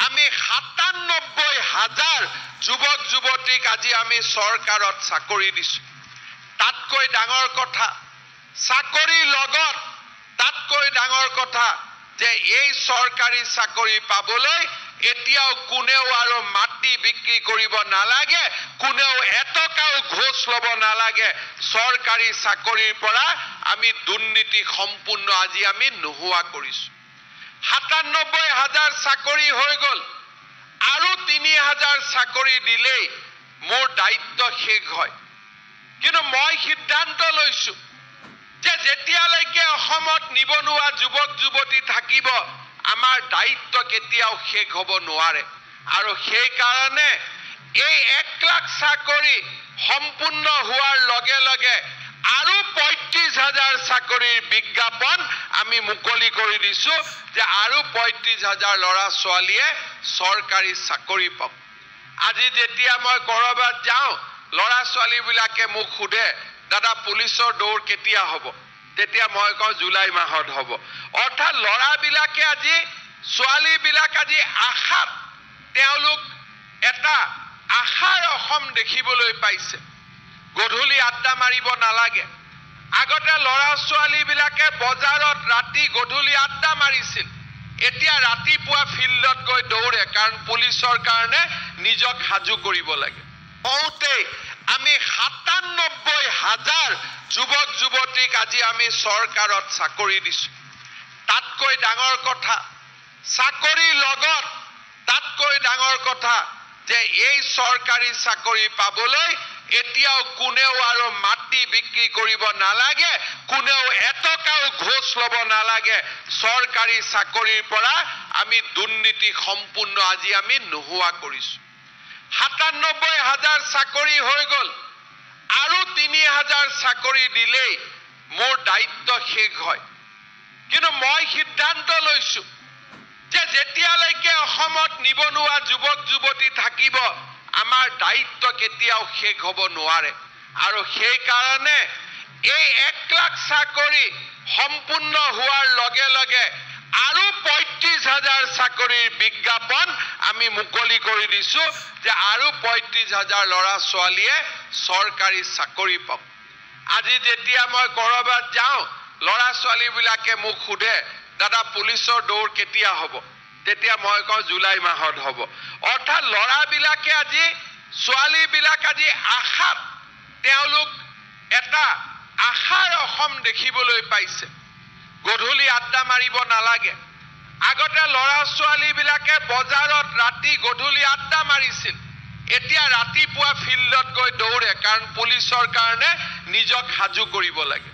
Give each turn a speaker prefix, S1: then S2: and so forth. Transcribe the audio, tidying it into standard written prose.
S1: আমি ৯৭,০০০ যুৱক যুৱতীক আজি আমি চৰকাৰত চাকৰি দিছো তাতকৈ ডাঙৰ কথা চাকৰিৰ লগত তাতকৈ ডাঙৰ কথা যে এই চৰকাৰী চাকৰি পাবলৈ এতিয়াও কোনেও আৰু মাটি বিক্ৰী কৰিব নালাগে কোনেও এটকাও ঘোষ ল'ব নালাগে চৰকাৰী চাকৰিৰ পৰা আমি দুৰ্নীতি সম্পূৰ্ণ আজি আমি নোহোৱা কৰিছো ৯৭,০০০ চাকৰি হৈ গল আৰু ৩,০০০ চাকৰি দিলেই মোৰ দায়িত্ব শেষ হয় কিন্তু মই সিদ্ধান্ত লৈছো যে যেতিয়ালৈকে অসমত নিবনুৱা যুৱক যুৱতী থাকিব আমাৰ দায়িত্ব কেতিয়াও শেষ হ'ব নোৱাৰে আৰু সেই কাৰণে এই ১ লাখ চাকৰি সম্পূৰ্ণ হোৱাৰ লগে লগে আৰু ৩৫,০০০ চাকৰিৰ বিজ্ঞাপন আমি মুকলি কৰি দিছো যে আৰু ৩৫,০০০ ল'ৰা ছোৱালীয়ে চৰকাৰী চাকৰি পাব আজি যেতিয়া মই কৰবাত যাওঁ ল'ৰা ছোৱালীবিলাকে মোক সোধে দাদা পুলিচৰ দৌৰ কেতিয়া হ'ব তেতিয়া মই কওঁ জুলাই মাহত হ'ব অৰ্থাৎ ল'ৰাবিলাকে আজি ছোৱালীবিলাক আজি আশাত তেওঁলোক এটা আশাৰ অসম দেখিবলৈ পাইছে গধূলি আড্ডা মাৰিব নালাগে আগতে ল'ৰা ছোৱালীবিলাকে বজাৰত ৰাতি গধূলি আড্ডা মাৰিছিল এতিয়া ৰাতিপুৱা ফিল্ডত গৈ দৌৰে কাৰণ পুলিচৰ কাৰণে নিজক সাজু কৰিব লাগে হওঁতে আমি ৯৭,০০০ যুৱক যুৱতীক আজি আমি চৰকাৰত চাকৰি দিছো তাতকৈ ডাঙৰ কথা চাকৰিৰ লগত তাতকৈ ডাঙৰ কথা যে এই চৰকাৰী চাকৰি পাবলৈ এতিয়াও কোনেও আৰু মাটি বিক্ৰী কৰিব নালাগে কোনেও এটকাও ঘোষ ল'ব নালাগে চৰকাৰী চাকৰিৰ পৰা আমি দুৰ্নীতি সম্পূৰ্ণ আজি আমি নোহোৱা কৰিছো ৯৭,০০০ চাকৰি হৈ গল আৰু ৩,০০০ চাকৰি দিলেই মোৰ দায়িত্ব শেষ হয় কিন্তু মই সিদ্ধান্ত লৈছো যে যেতিয়ালৈকে অসমত নিবনুৱা যুৱক যুৱতী থাকিব আমাৰ দায়িত্ব কেতিয়াও শেষ হ'ব নোৱাৰে আৰু সেই কাৰণে এই ১ লাখ চাকৰি সম্পূৰ্ণ হোৱাৰ লগে লগে আৰু ৩৫,০০০ চাকৰিৰ বিজ্ঞাপন আমি মুকলি কৰি দিছো যে আৰু ৩৫,০০০ ল'ৰা ছোৱালীয়ে চৰকাৰী চাকৰি পাব আজি যেতিয়া মই কৰবাত যাওঁ ল'ৰা ছোৱালীবিলাকে মোক সোধে দাদা পুলিচৰ দৌৰ কেতিয়া হ'ব তেতিয়া মই কওঁ জুলাই মাহত হ'ব অৰ্থাৎ ল'ৰাবিলাকে আজি ছোৱালীবিলাক আজি আশাত তেওঁলোক এটা আশাৰ অসম দেখিবলৈ পাইছে গধূলি আড্ডা মাৰিব নালাগে আগতে ল'ৰা ছোৱালীবিলাকে বজাৰত ৰাতি গধূলি আড্ডা মাৰিছিল এতিয়া ৰাতিপুৱা ফিল্ডত গৈ দৌৰে কাৰণ পুলিচৰ কাৰণে নিজক সাজু কৰিব লাগে